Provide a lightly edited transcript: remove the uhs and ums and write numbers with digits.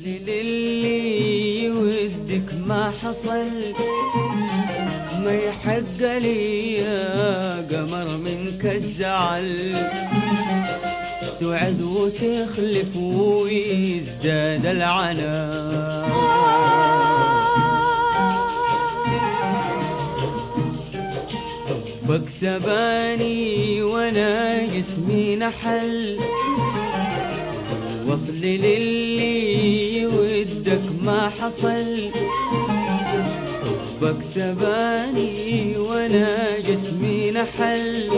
للي ودك ما حصل، ما يحق لي يا قمر منك الزعل، توعد وتخلف ويزداد العنا. حبك سباني وانا جسمي نحل، وصل للي ودك ما حصل، حبك سباني وانا جسمي نحل،